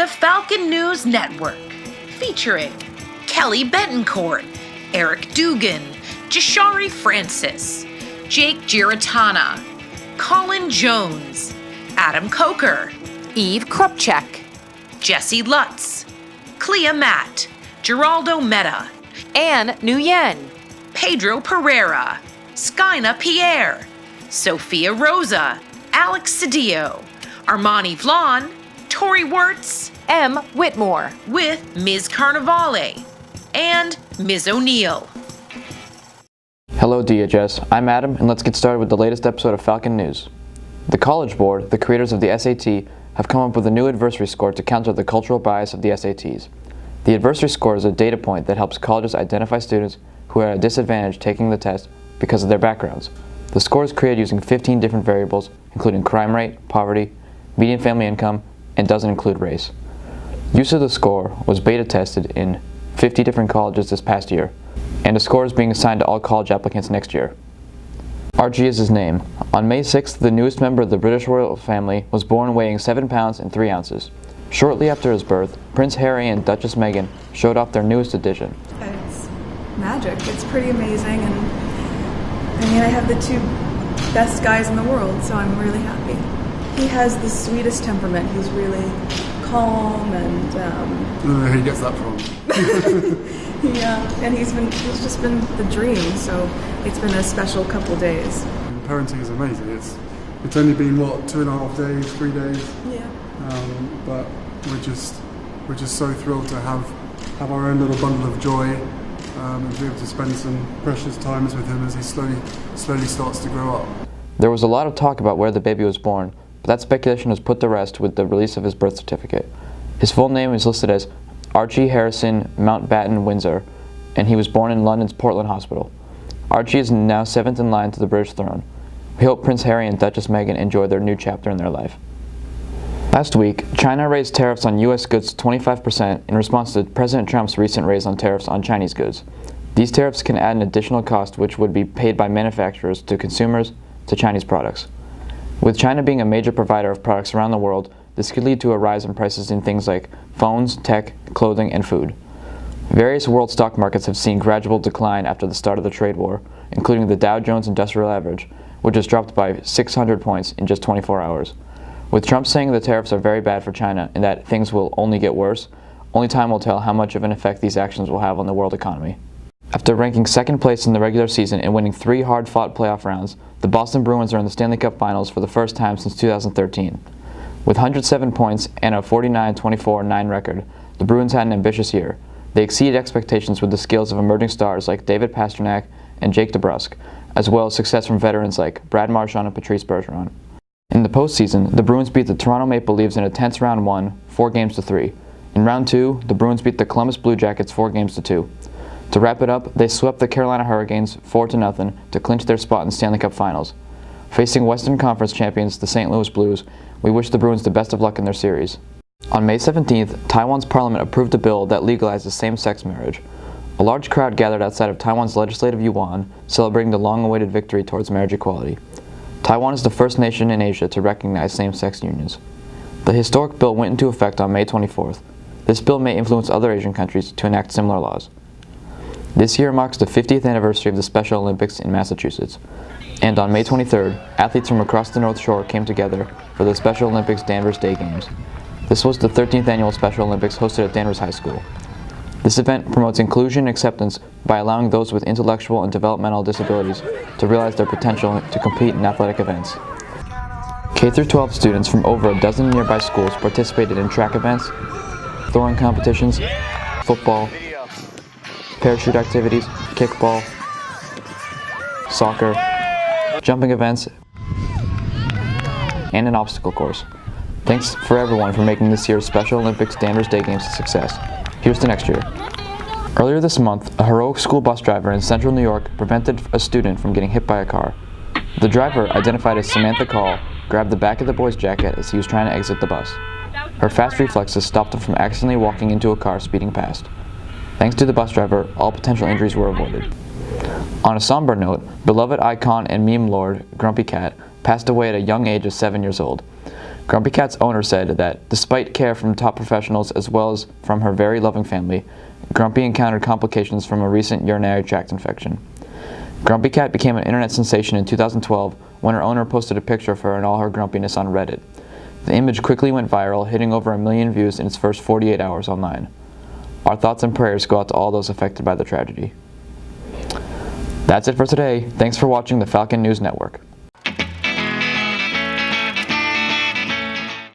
the Falcon News Network, featuring Kelly Betancourt, Eric Dugan, Jashari Francis, Jake Giratana, Colin Jones, Adam Coker, Eve Krupchak, Jesse Lutz, Clea Matt, Geraldo Meta, Anne Nguyen, Pedro Pereira, Skyna Pierre, Sophia Rosa, Alex Cedillo, Armani Vlon, Tori Wirtz, M. Whitmore, with Ms. Carnivale, and Ms. O'Neill. Hello DHS, I'm Adam, and let's get started with the latest episode of Falcon News. The College Board, the creators of the SAT, have come up with a new adversary score to counter the cultural bias of the SATs. The adversary score is a data point that helps colleges identify students who are at a disadvantage taking the test because of their backgrounds. The score is created using 15 different variables, including crime rate, poverty, median family income, and doesn't include race. Use of the score was beta tested in 50 different colleges this past year, and a score is being assigned to all college applicants next year. Archie is his name. On May 6th, the newest member of the British royal family was born weighing 7 pounds and 3 ounces. Shortly after his birth, Prince Harry and Duchess Meghan showed off their newest addition. It's magic. It's pretty amazing, and I have the two best guys in the world, so I'm really happy. He has the sweetest temperament. He's really calm and I don't know where he gets that from. yeah, and he's just been the dream, so it's been a special couple days. Parenting is amazing. It's only been 2.5 days, 3 days. Yeah. But we're just so thrilled to have our own little bundle of joy, and to be able to spend some precious times with him as he slowly starts to grow up. There was a lot of talk about where the baby was born, but that speculation was put to rest with the release of his birth certificate. His full name is listed as Archie Harrison Mountbatten Windsor, and he was born in London's Portland Hospital. Archie is now 7th in line to the British throne. We hope Prince Harry and Duchess Meghan enjoy their new chapter in their life. Last week, China raised tariffs on U.S. goods 25% in response to President Trump's recent raise on tariffs on Chinese goods. These tariffs can add an additional cost which would be paid by manufacturers to consumers to Chinese products. With China being a major provider of products around the world, this could lead to a rise in prices in things like phones, tech, clothing, and food. Various world stock markets have seen gradual decline after the start of the trade war, including the Dow Jones Industrial Average, which has dropped by 600 points in just 24 hours. With Trump saying the tariffs are very bad for China and that things will only get worse, only time will tell how much of an effect these actions will have on the world economy. After ranking second place in the regular season and winning 3 hard-fought playoff rounds, the Boston Bruins are in the Stanley Cup Finals for the first time since 2013. With 107 points and a 49-24-9 record, the Bruins had an ambitious year. They exceeded expectations with the skills of emerging stars like David Pastrnak and Jake DeBrusk, as well as success from veterans like Brad Marchand and Patrice Bergeron. In the postseason, the Bruins beat the Toronto Maple Leafs in a tense round 1, 4-3. In round 2, the Bruins beat the Columbus Blue Jackets 4-2. To wrap it up, they swept the Carolina Hurricanes 4-0 to clinch their spot in the Stanley Cup Finals. Facing Western Conference champions, the St. Louis Blues, we wish the Bruins the best of luck in their series. On May 17th, Taiwan's parliament approved a bill that legalizes same-sex marriage. A large crowd gathered outside of Taiwan's legislative yuan, celebrating the long-awaited victory towards marriage equality. Taiwan is the first nation in Asia to recognize same-sex unions. The historic bill went into effect on May 24th. This bill may influence other Asian countries to enact similar laws. This year marks the 50th anniversary of the Special Olympics in Massachusetts. And on May 23rd, athletes from across the North Shore came together for the Special Olympics Danvers Day Games. This was the 13th annual Special Olympics hosted at Danvers High School. This event promotes inclusion and acceptance by allowing those with intellectual and developmental disabilities to realize their potential to compete in athletic events. K-12 students from over a dozen nearby schools participated in track events, throwing competitions, football, parachute activities, kickball, soccer, jumping events, and an obstacle course. Thanks for everyone for making this year's Special Olympics Danvers Day Games a success. Here's to next year. Earlier this month, a heroic school bus driver in central New York prevented a student from getting hit by a car. The driver, identified as Samantha Call, grabbed the back of the boy's jacket as he was trying to exit the bus. Her fast reflexes stopped him from accidentally walking into a car speeding past. Thanks to the bus driver, all potential injuries were avoided. On a somber note, beloved icon and meme lord Grumpy Cat passed away at a young age of 7 years old. Grumpy Cat's owner said that, despite care from top professionals as well as from her very loving family, Grumpy encountered complications from a recent urinary tract infection. Grumpy Cat became an internet sensation in 2012 when her owner posted a picture of her in all her grumpiness on Reddit. The image quickly went viral, hitting over 1 million views in its first 48 hours online. Our thoughts and prayers go out to all those affected by the tragedy. That's it for today. Thanks for watching the Falcon News Network.